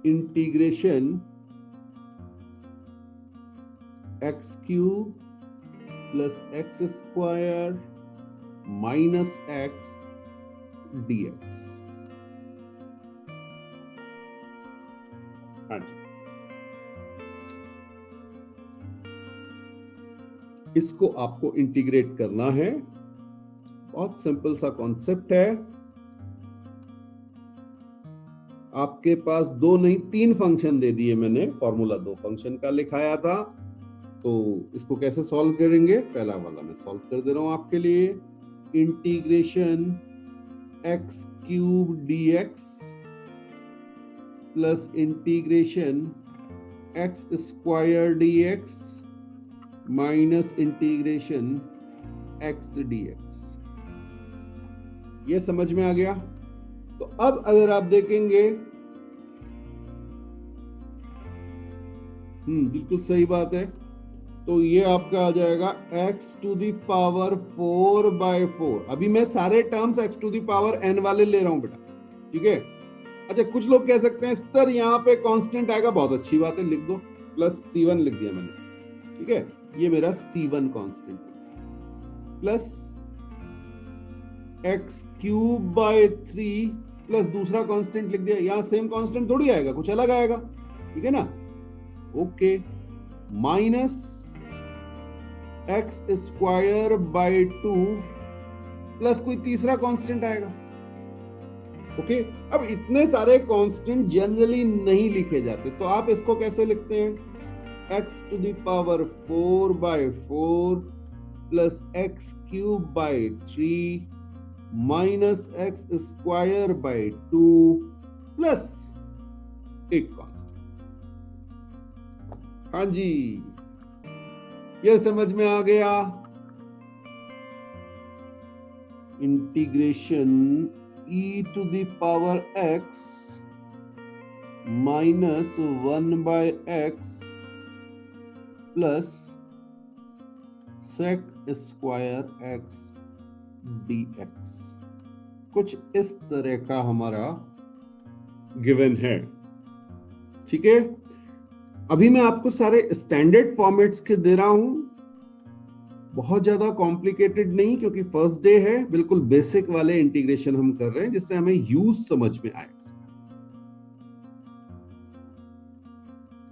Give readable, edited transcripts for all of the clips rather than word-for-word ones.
Integration x cube plus x square minus x dx। हाँ जी, इसको आपको इंटीग्रेट करना है। बहुत सिंपल सा कॉन्सेप्ट है। आपके पास दो नहीं तीन फंक्शन दे दिए मैंने, फॉर्मूला दो फंक्शन का लिखाया था, तो इसको कैसे सॉल्व करेंगे? पहला वाला मैं सॉल्व कर दे रहा हूं आपके लिए। Integration x cube dx plus integration x square dx minus integration x dx। ये समझ में आ गया? तो अब अगर आप देखेंगे, बिल्कुल सही बात है। तो ये आपका आ जाएगा x टू दी पावर 4/4। अभी मैं सारे terms x to the power n वाले ले रहा हूं बेटा, ठीक है? अच्छा, कुछ लोग कह सकते हैं सर यहाँ पे कांस्टेंट आएगा, बहुत अच्छी बात है, लिख दो, प्लस C1 लिख दिया मैंने, ठीक है? ये मेरा C1 कांस्टेंट है, plus x cube by 3 plus दूसरा कांस्टेंट लिख दिया। यहां सेम कांस्टेंट थोड़ी आएगा, कुछ अलग आएगा, ठीक है ना? Okay, minus x square by 2 plus कोई तीसरा कांस्टेंट आएगा। ओके, अब इतने सारे कांस्टेंट जनरली नहीं लिखे जाते, तो आप इसको कैसे लिखते हैं? X to the power 4/4 plus x cube by 3 minus x square by 2 plus एक कांस्टेंट। हाँ जी, ये समझ में आ गया? Integration e to the power x minus 1/x plus sec square x dx। कुछ इस तरह का हमारा गिवन है, ठीक है? अभी मैं आपको सारे स्टैंडर्ड फॉर्मेट्स के दे रहा हूं, बहुत ज्यादा कॉम्प्लिकेटेड नहीं, क्योंकि फर्स्ट डे है, बिल्कुल बेसिक वाले इंटीग्रेशन हम कर रहे हैं जिससे हमें यूज समझ में आए।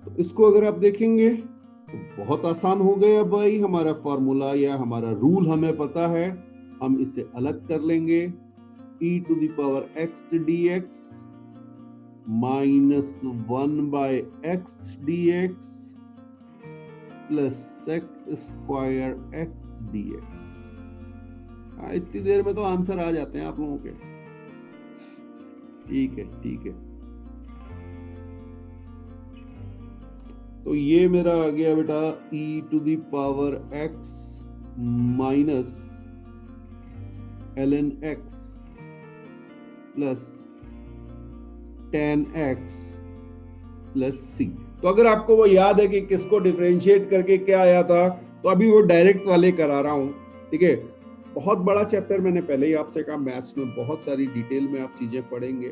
तो इसको अगर आप देखेंगे तो बहुत आसान हो गया भाई। हमारा फॉर्मूला या हमारा रूल हमें पता है, हम इसे अलग कर लेंगे। e to the power x dx minus 1/x dx plus sec square x dx। इतनी देर में तो आंसर आ जाते हैं आप लोगों के, ठीक है, ठीक है। तो ये मेरा आ गया बेटा e to the power x minus ln x plus tan x plus c। तो अगर आपको वो याद है कि किसको डिफरेंशिएट करके क्या आया था, तो अभी वो डायरेक्ट वाले करा रहा हूं, ठीक है? बहुत बड़ा चैप्टर मैंने पहले ही आपसे कहा, मैथ्स में बहुत सारी डिटेल में आप चीजें पढ़ेंगे,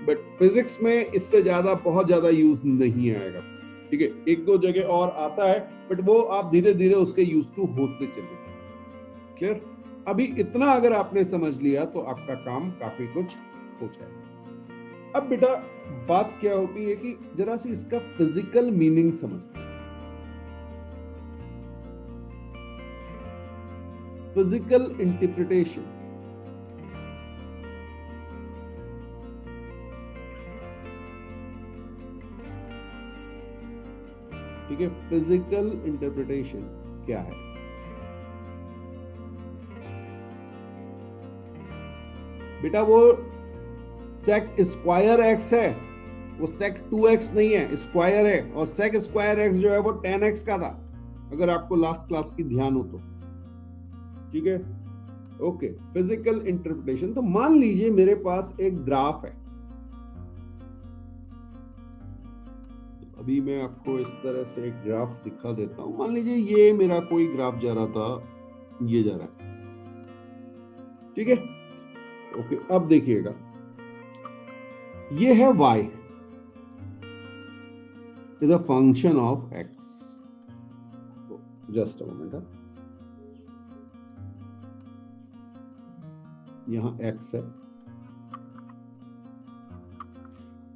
बट फिजिक्स में इससे ज्यादा बहुत ज्यादा यूज नहीं आएगा, ठीक है? एक दो जगह और आता है, बट वो आप धीरे धीरे उसके यूज टू होते चले। क्लियर? अभी इतना अगर आपने समझ लिया तो आपका काम काफी कुछ हो जाएगा। अब बेटा बात क्या होती है कि जरा सी इसका फिजिकल मीनिंग समझते हैं। फिजिकल इंटरप्रिटेशन, ठीक है? फिजिकल इंटरप्रिटेशन क्या है? बेटा वो sec स्क्वायर x है, वो sec 2x नहीं है, स्क्वायर है, और sec स्क्वायर x जो है वो tan x का था, अगर आपको लास्ट क्लास की ध्यान हो तो, ठीक है? Okay, physical interpretation. तो मान लीजिए मेरे पास एक ग्राफ है, अभी मैं आपको इस तरह से एक ग्राफ दिखा देता हूं। मान लीजिए ये मेरा कोई ग्राफ जा रहा था, ये जा रहा है, ठीक है? ओके, अब देखिएगा, ये है y, is a function of x. Just a moment. यहां x है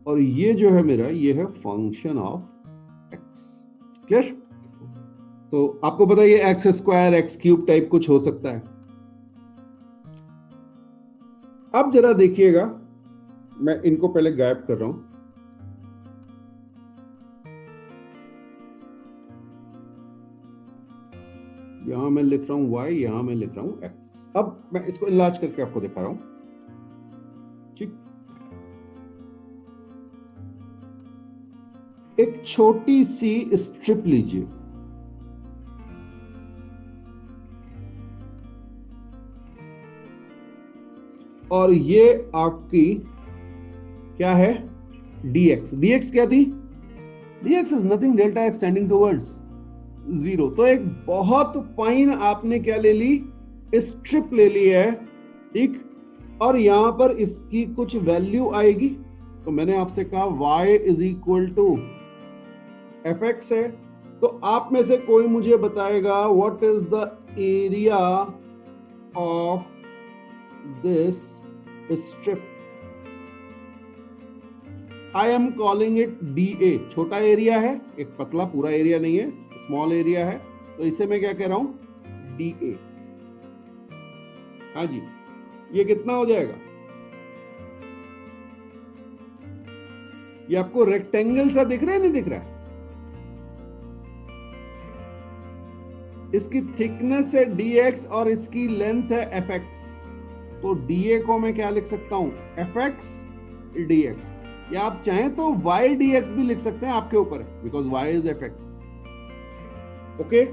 और ये जो है मेरा, ये है फंक्शन ऑफ x. क्लियर? तो आपको पता है ये x square x cube type कुछ हो सकता है. अब जरा देखिएगा, मैं इनको पहले गायब कर रहा हूं. यहां मैं लिख रहा हूं y, यहां मैं लिख रहा हूं x. अब मैं इसको इलाज करके आपको दिखा रहा हूं. ठीक, एक छोटी सी स्ट्रिप लीजिए. और ये आपकी क्या है? dx. dx क्या थी? dx is nothing delta x tending towards 0. तो एक बहुत फाइन आपने क्या ले ली? स्ट्रिप ले ली है. ठीक, और यहां पर इसकी कुछ वैल्यू आएगी. तो मैंने आपसे कहा y is equal to f x है. तो आप में से कोई मुझे बताएगा what is the area of this strip? I am calling it DA. छोटा एरिया है, एक पतला पूरा एरिया नहीं है, स्मॉल एरिया है. तो इसे मैं क्या कह रहा हूं? DA. हाँ जी, ये कितना हो जाएगा? ये आपको रेक्टेंगल सा दिख रहा है, नहीं दिख रहा है? इसकी थिकनेस है dx और इसकी लेंथ है fx. तो DA को मैं क्या लिख सकता हूं? fx dx. या आप चाहें तो y dx भी लिख सकते हैं, आपके ऊपर है, because y is fx. Okay.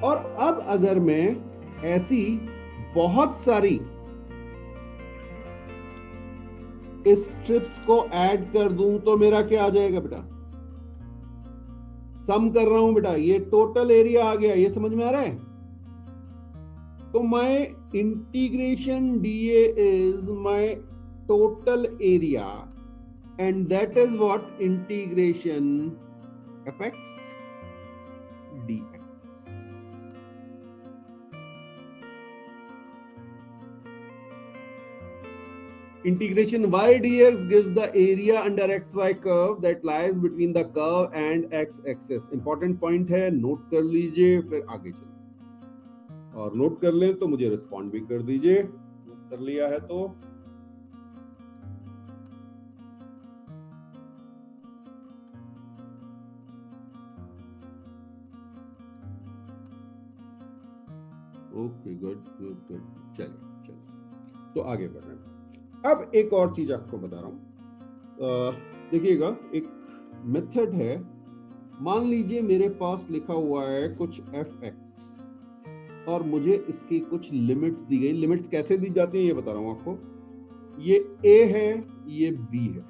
और अब अगर मैं ऐसी बहुत सारी स्ट्रिप्स को ऐड कर दूं तो मेरा क्या आ जाएगा बेटा? सम कर रहा हूं बेटा, ये टोटल एरिया आ गया. ये समझ में आ रहा है? तो my integration DA is my total area and that is what? Integration fx dx. Integration y dx gives the area under xy curve that lies between the curve and x axis. Important point है, note कर लीजिए, फिर आगे चलिए. और note कर ले तो मुझे रिस्पॉन्ड भी कर दीजिए. नोट कर लिया है तो ओके, गुड गुड गुड. चलिए चलिए, तो आगे बढ़ रहे हैं. अब एक और चीज आपको बता रहा हूं. देखिएगा, एक मेथड है. मान लीजिए मेरे पास लिखा हुआ है कुछ fx और मुझे इसकी कुछ लिमिट्स दी गई. लिमिट्स कैसे दी जाती हैं ये बता रहा हूं आपको. ये a है, ये b है.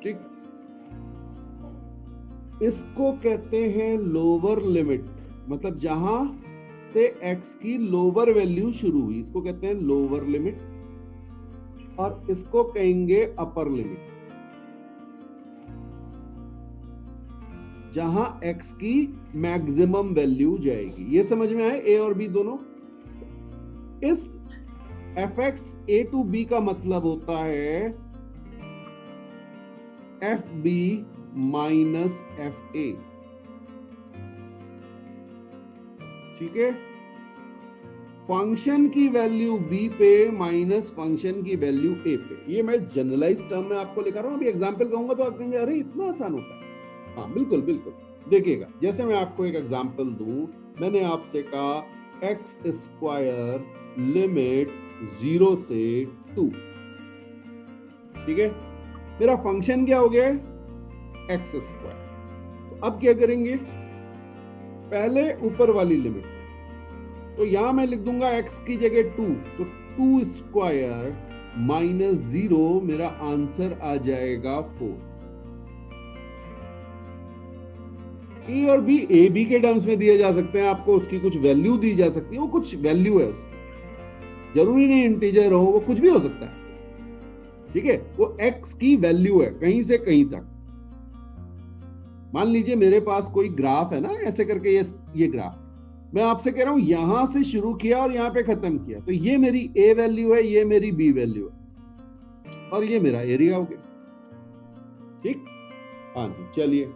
ठीक, इसको कहते हैं लोअर लिमिट. मतलब जहां से x की लोअर वैल्यू शुरू हुई, इसको कहते हैं लोअर लिमिट. और इसको कहेंगे अपर लिमिट, जहां x की मैक्सिमम वैल्यू जाएगी. ये समझ में आए? a और b दोनों. इस fx a to b का मतलब होता है fb माइनस fa. ठीक है? फंक्शन की वैल्यू b पे माइनस फंक्शन की वैल्यू a पे. ये मैं जनरलाइज टर्म में आपको लिखा रहा हूं. अभी एग्जांपल कहूंगा तो आप कहेंगे अरे इतना आसान होता है. हाँ बिल्कुल बिल्कुल. देखिएगा, जैसे मैं आपको एक एग्जांपल दूं. मैंने आपसे कहा एक्स स्क्वायर लिमिट 0 से 2. ठीक है? मेरा फंक्शन क्या हो गया? X square. तो अब क्या करेंगे? पहले ऊपर वाली लिमिट. तो यहां मैं लिख दूंगा x की जगह 2. तो 2 स्क्वायर माइनस 0, मेरा आंसर आ जाएगा 4. ए और बी ए बी के टर्म्स में दिए जा सकते हैं. आपको उसकी कुछ वैल्यू दी जा सकती है. वो कुछ वैल्यू है उसकी, जरूरी नहीं इंटीजर हो, वो कुछ भी हो सकता है. ठीक है? वो x की वैल्यू है कहीं से कहीं तक. मान लीजिए मेरे पास कोई ग्राफ है ना, ऐसे करके ये ग्राफ, मैं आपसे कह रहा हूं यहां से शुरू किया और यहां पे खत्म किया, तो ये मेरी ए वैल्यू है, ये मेरी बी वैल्यू है, और ये मेरा एरिया हो गया। ठीक, हाँ जी, चलिए।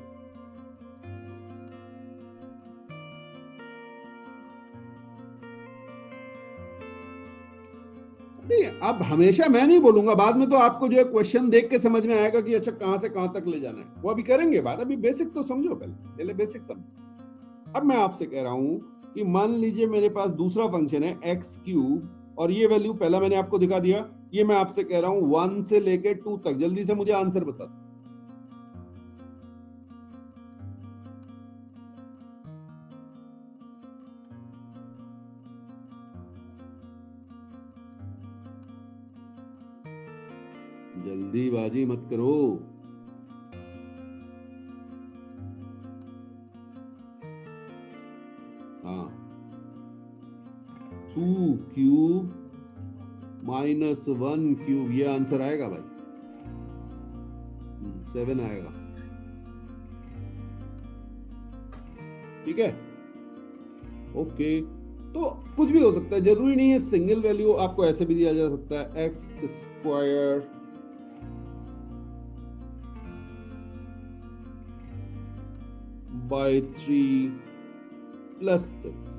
नहीं, अब हमेशा मैं नहीं बोलूंगा, बाद में तो आपको जो है क्वेश्चन देख के समझ में आएगा कि अच्छा कहां से कहां तक ले जाना है, वो अभी करेंगे बात, अभी बेसिक तो समझो, पहले बेसिक समझो। अब मैं आपसे कह रहा हूं कि मान लीजिए मेरे पास दूसरा फंक्शन है एक्स क्यूब, और ये वैल्यू पहला मैंने आपको दिखा दिया, ये मैं आपसे कह रहा हूं 1 से लेके 2 तक, जल्दी से मुझे आंसर बता दो। जल्दीबाजी मत करो। हाँ, 2 क्यूब माइनस 1 क्यूब, ये आंसर आएगा भाई, 7 आएगा। ठीक है, ओके। तो कुछ भी हो सकता है, जरूरी नहीं है सिंगल वैल्यू, आपको ऐसे भी दिया जा सकता है एक्स स्क्वायर बाय 3 प्लस 6।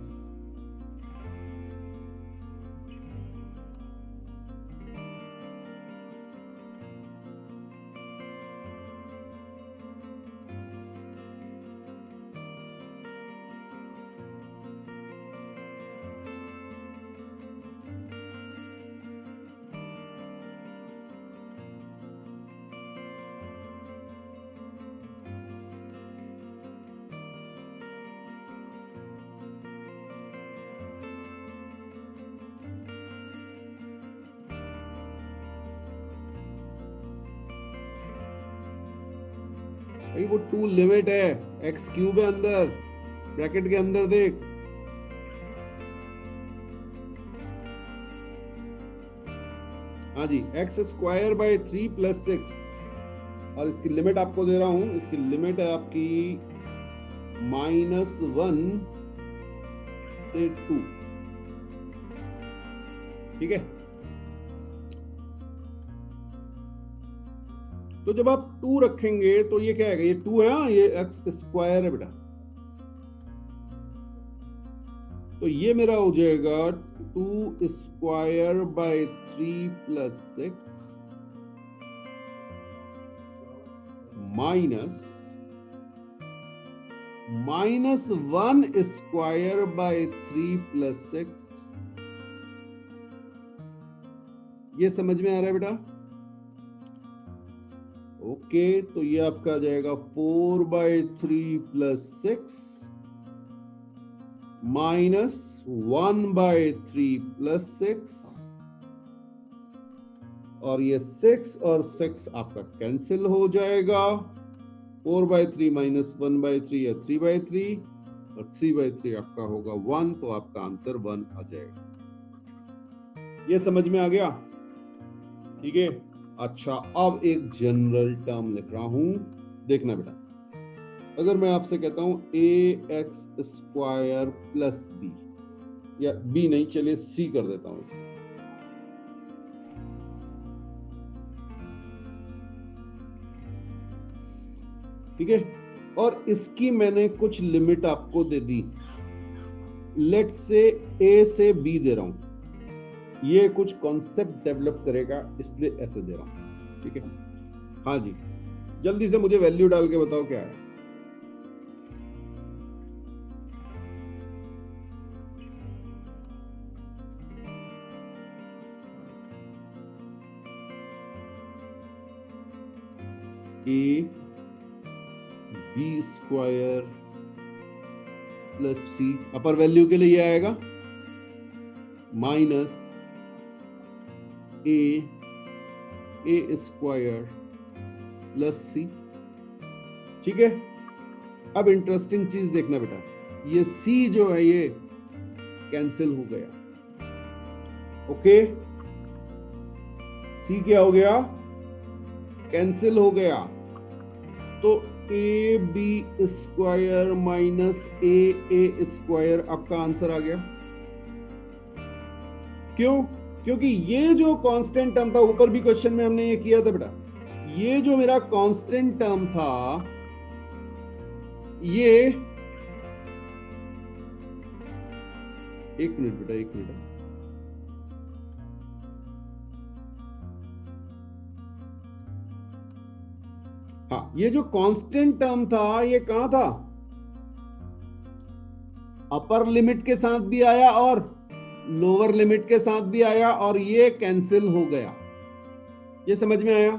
भाई वो 2 लिमिट है, एक्स क्यूब है अंदर, ब्रैकेट के अंदर देख। हाँ जी, एक्स स्क्वायर बाय 3 प्लस 6, और इसकी लिमिट आपको दे रहा हूं, इसकी लिमिट है आपकी -1 से 2। ठीक है, तो जब आप 2 रखेंगे तो ये क्या है, ये 2 है, हाँ, ये एक्स स्क्वायर है बेटा, तो ये मेरा हो जाएगा 2 square by 3 plus 6 minus -1 square by 3 plus 6। ये समझ में आ रहा है बेटा? ओके, तो ये आपका आ जाएगा 4 by 3 plus 6 minus 1 by 3 plus 6, और ये 6 और 6 आपका कैंसिल हो जाएगा। 4 बाय 3 माइनस 1 बाय 3 या 3 बाय 3, और 3 बाय 3 आपका होगा 1, तो आपका आंसर 1 आ जाएगा। ये समझ में आ गया? ठीक है, अच्छा, अब एक जनरल टर्म लिख रहा हूं, देखना बेटा। अगर मैं आपसे कहता हूं ax स्क्वायर प्लस बी, या बी नहीं, चलिए सी कर देता हूं इसको। ठीक है, और इसकी मैंने कुछ लिमिट आपको दे दी, लेट से ए से बी दे रहा हूं, ये कुछ कॉन्सेप्ट डेवलप करेगा, इसलिए ऐसे दे रहा हूं। ठीक है, हाँ जी, जल्दी से मुझे वैल्यू डाल के बताओ क्या है। A b square plus c, upper value के लिए ये आएगा minus a square plus c. ठीक है, अब इंटरेस्टिंग चीज देखना बेटा, ये सी जो है ये कैंसिल हो गया। ओके, सी क्या हो गया? कैंसिल हो गया। तो a b square minus a square आपका आंसर आ गया। क्यों? क्योंकि ये जो कांस्टेंट टर्म था, ऊपर भी क्वेश्चन में हमने ये किया था बेटा, ये जो मेरा कांस्टेंट टर्म था, ये एक मिनट बेटा, एक मिनट। हाँ, ये जो कांस्टेंट टर्म था ये कहां था? अपर लिमिट के साथ भी आया और लोअर लिमिट के साथ भी आया, और ये कैंसिल हो गया। ये समझ में आया?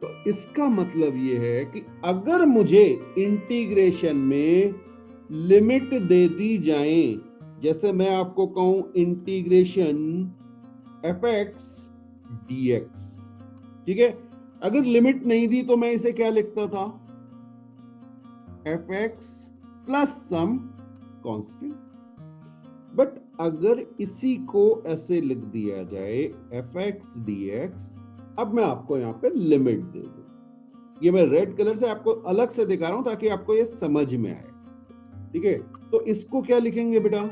तो इसका मतलब ये है कि अगर मुझे इंटीग्रेशन में लिमिट दे दी जाए, जैसे मैं आपको कहूं इंटीग्रेशन fx dx, ठीक है, अगर लिमिट नहीं दी तो मैं इसे क्या लिखता था? fx plus some constant. But अगर इसी को ऐसे लिख दिया जाए fx dx, अब मैं आपको यहां पे लिमिट दे दूं। ये मैं रेड कलर से आपको अलग से दिखा रहा हूं ताकि आपको ये समझ में आए, ठीक है? तो इसको क्या लिखेंगे बेटा?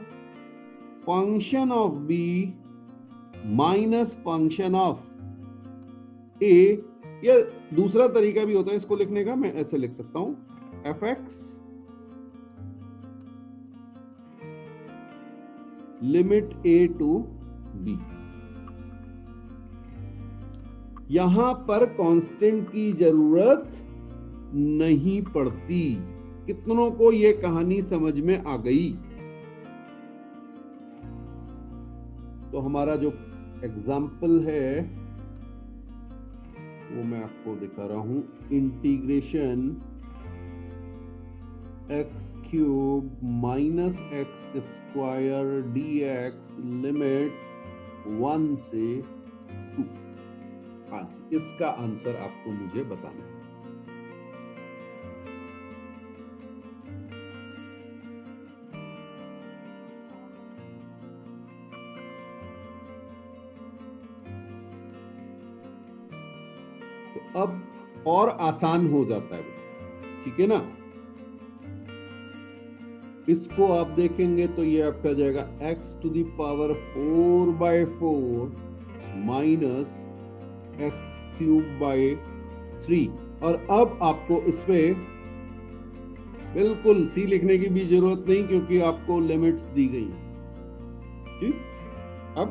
Function of b minus function of a, या दूसरा तरीका भी होता है इसको लिखने का, मैं ऐसे लिख सकता हूं fx limit a to b। यहां पर कांस्टेंट की जरूरत नहीं पड़ती। कितनों को यह कहानी समझ में आ गई? तो हमारा जो एग्जाम्पल है वो मैं आपको दिखा रहा हूं, integration x cube minus x square dx limit 1 से 2। हाँ जी, इसका आंसर आपको मुझे बताना है। तो अब और आसान हो जाता है, ठीक है ना? इसको आप देखेंगे तो ये आपका जाएगा x to the power 4/4 minus x cube by 3। और अब आपको इस पे बिल्कुल सी लिखने की भी जरूरत नहीं, क्योंकि आपको लिमिट्स दी गई हैं, ठीक? अब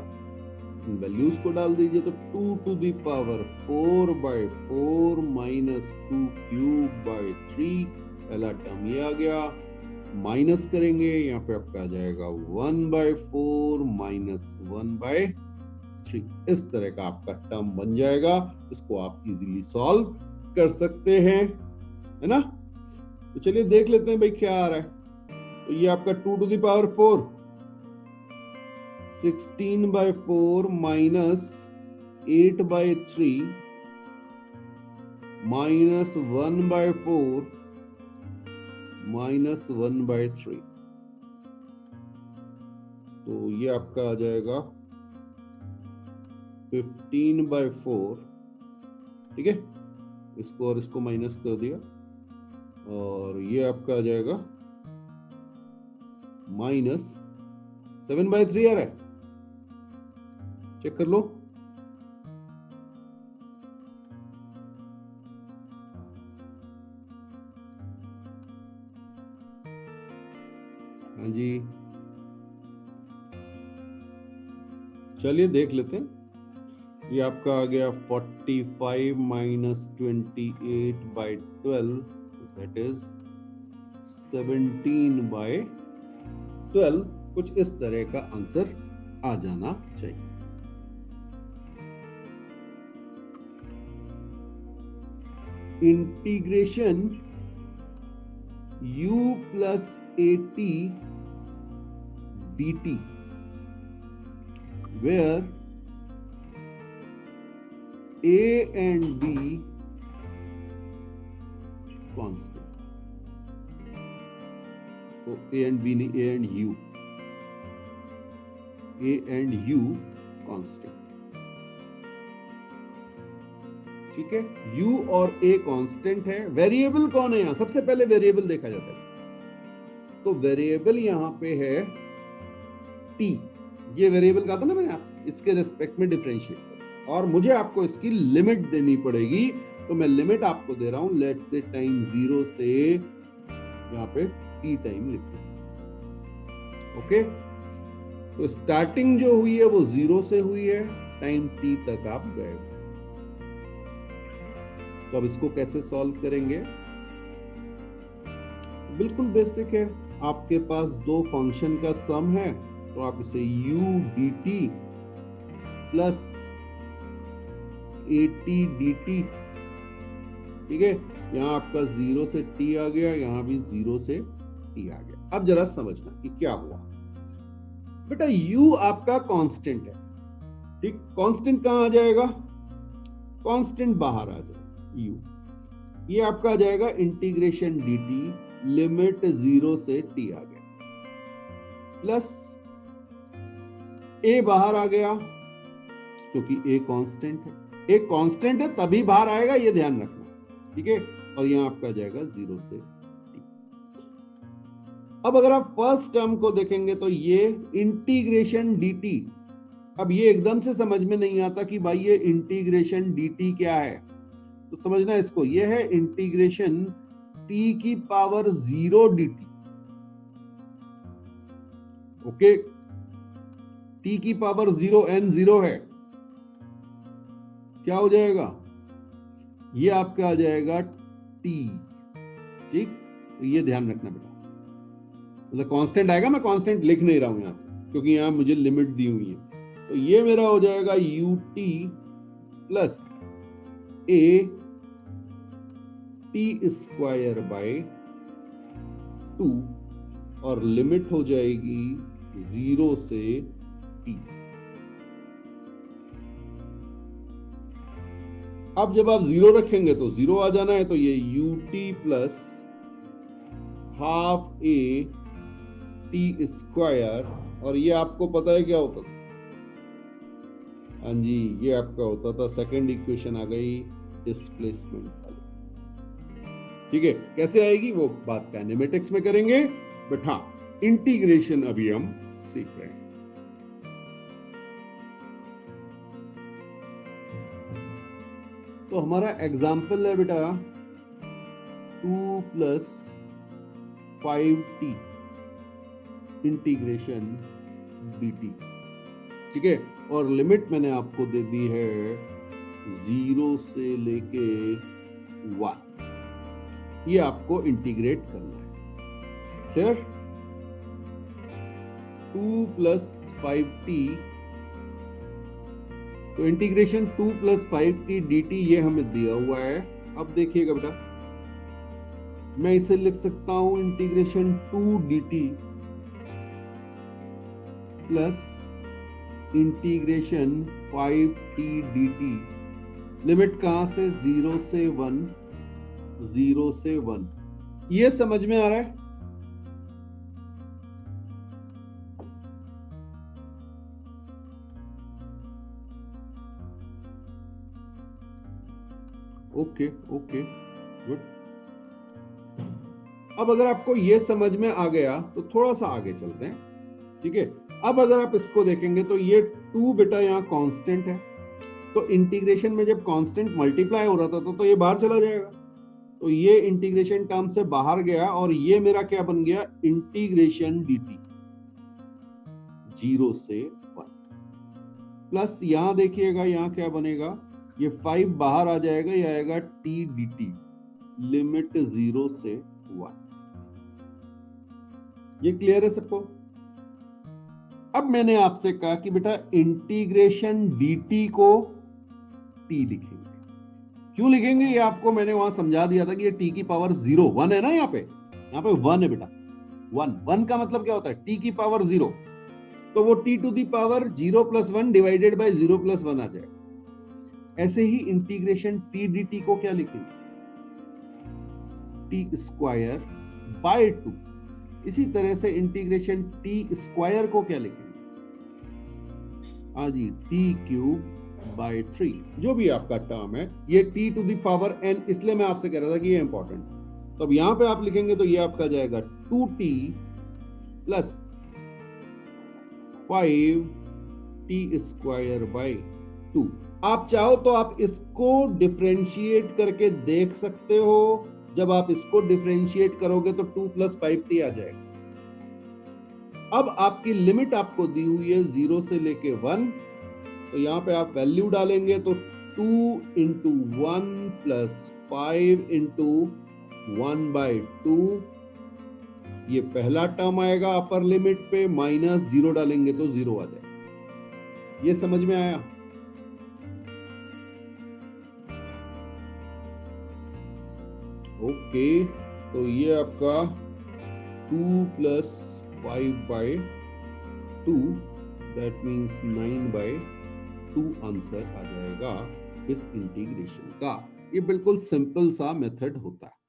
वैल्यूज को डाल दीजिए, तो 2 to the power 4/4 minus 2 cube by 3, पहला टर्म ये आ गया। माइनस करेंगे, यहाँ पे आपका आ जाएगा 1/4 माइनस 1/3। इस तरह का आपका टर्म बन जाएगा। इसको आप इजीली सॉल्व कर सकते हैं, है ना? तो चलिए देख लेते हैं भाई क्या आ रहा है। तो ये आपका 2 to the power 4 16/4 minus 8/3 minus 1/4 minus 1/3। तो ये आपका आ जाएगा 15/4, ठीक है? इसको और इसको माइनस कर दिया, और ये आपका आ जाएगा माइनस 7/3 आ रहा है, चेक कर लो। हाँ जी, चलिए देख लेते हैं। ये आपका आ गया 45 माइनस 28/12, दैट इज 17/12। कुछ इस तरह का आंसर आ जाना चाहिए। Integration u plus at dt, where a and b constant. तो a and b नहीं, a and u constant। ठीक है, u और a कांस्टेंट है। वेरिएबल कौन है यहां? सबसे पहले वेरिएबल देखा जाता है, तो वेरिएबल यहां पे है t। ये वेरिएबल कहा था ना मैंने आपसे, इसके रिस्पेक्ट में डिफरेंशिएट करो, और मुझे आपको इसकी लिमिट देनी पड़ेगी। तो मैं लिमिट आपको दे रहा हूं, लेट्स से टाइम 0 से यहाँ पे t टाइम लिखते हैं। ओके, तो स्टार्टिंग जो हुई है वो 0 से हुई है, टाइम t तक आप गए। तो अब इसको कैसे सॉल्व करेंगे? बिल्कुल बेसिक है, आपके पास दो फंक्शन का सम है, तो आप इसे u dt plus at dt, ठीक है, यहां आपका 0 से t आ गया, यहां भी 0 से t आ गया। अब जरा समझना कि क्या हुआ। बेटा u आपका कांस्टेंट है, ठीक, कांस्टेंट कहां आ जाएगा? कांस्टेंट बाहर आ जाएगा u, ये आपका आ जाएगा इंटीग्रेशन dt, लिमिट 0 से t आ गया, प्लस a बाहर आ गया, क्योंकि a कांस्टेंट है, a कांस्टेंट है तभी बाहर आएगा, ये ध्यान रखना, ठीक है, और यहां आपका जाएगा 0 से t। अब अगर आप फर्स्ट टर्म को देखेंगे तो ये इंटीग्रेशन dt, अब ये एकदम से समझ में नहीं आता कि भाई ये इंटीग्रेशन dt क्या है, तो समझना इसको, ये है इंटीग्रेशन t की पावर 0 dt। ओके, t की पावर 0 n 0 है, क्या हो जाएगा? ये आपका आ जाएगा t, ठीक, तो ये ध्यान रखना बेटा, मतलब कांस्टेंट आएगा, मैं कांस्टेंट लिख नहीं रहा हूं यहां क्योंकि यहां मुझे लिमिट दी हुई है, तो ये मेरा हो जाएगा ut plus a t square by 2, और लिमिट हो जाएगी 0 से t। अब जब आप 0 रखेंगे तो 0 आ जाना है, तो ये ut plus half a t square, और ये आपको पता है क्या होता था? हाँ जी, ये आपका होता था, सेकंड इक्वेशन आ गई डिस्प्लेसमेंट वाली, ठीक है। कैसे आएगी वो बात काइनेमेटिक्स में करेंगे, बट हाँ इंटीग्रेशन अभी हम सीख रहे हैं। तो हमारा एग्जाम्पल है बेटा 2 प्लस 5t इंटीग्रेशन dt, ठीक है, और लिमिट मैंने आपको दे दी है 0 से लेके 1, ये आपको इंटीग्रेट करना है। फिर 2 प्लस 5t, तो इंटीग्रेशन 2 प्लस 5t dt ये हमें दिया हुआ है। अब देखिएगा बेटा, मैं इसे लिख सकता हूं integration 2 dt plus integration 5t dt, limit कहां से? 0 से 1, 0 से 1, ये समझ में आ रहा है? Okay okay good. अब अगर आपको ये समझ में आ गया तो थोड़ा सा आगे चलते हैं, ठीक है। अब अगर आप इसको देखेंगे तो ये 2 बेटा यहाँ कांस्टेंट है, तो इंटीग्रेशन में जब कांस्टेंट मल्टीप्लाई हो रहा था तो ये बाहर चला जाएगा, तो ये इंटीग्रेशन टर्म से बाहर गया, और ये मेरा क्या बन गया? इंटीग्रेशन dt 0 से 1, प्लस यहां देखिएगा यहां क्या बनेगा, ये 5 बाहर आ जाएगा, ये आएगा t dt, लिमिट 0 से 1। ये क्लियर है सबको? अब मैंने आपसे कहा कि बेटा इंटीग्रेशन dt को t लिखेंगे। क्यों लिखेंगे ये आपको मैंने वहां समझा दिया था कि ये t की पावर 0, 1 है ना, यहाँ पे 1 है बेटा, 1 का मतलब क्या होता है? t की पावर 0, तो वो t to the power 0 plus 1 divided by 0 plus 1 आ जाएगा। ऐसे ही इंटीग्रेशन t dt को क्या लिखेंगे? t square by 2। इसी तरह से इंटीग्रेशन t स्क्वायर को क्या लिखेंगे? हाँ जी, t क्यूब बाय 3, जो भी आपका टर्म है, ये t to the power n, इसलिए मैं आपसे कह रहा था कि ये इंपॉर्टेंट। तो अब यहां पे आप लिखेंगे तो ये आपका जाएगा 2t plus 5t square by 2। आप चाहो तो आप इसको डिफरेंशिएट करके देख सकते हो। जब आप इसको डिफरेंशिएट करोगे तो 2 प्लस 5t आ जाएगा। अब आपकी लिमिट आपको दी हुई है 0 से लेके 1, तो यहां पे आप वैल्यू डालेंगे तो 2 इंटू 1 प्लस 5 इंटू 1/2, ये पहला टर्म आएगा अपर लिमिट पे, माइनस 0 डालेंगे तो 0 आ जाएगा। ये समझ में आया? ओके, तो ये आपका 2 प्लस 5/2, दैट मीन्स 9/2 आंसर आ जाएगा इस इंटीग्रेशन का। ये बिल्कुल सिंपल सा मेथड होता है।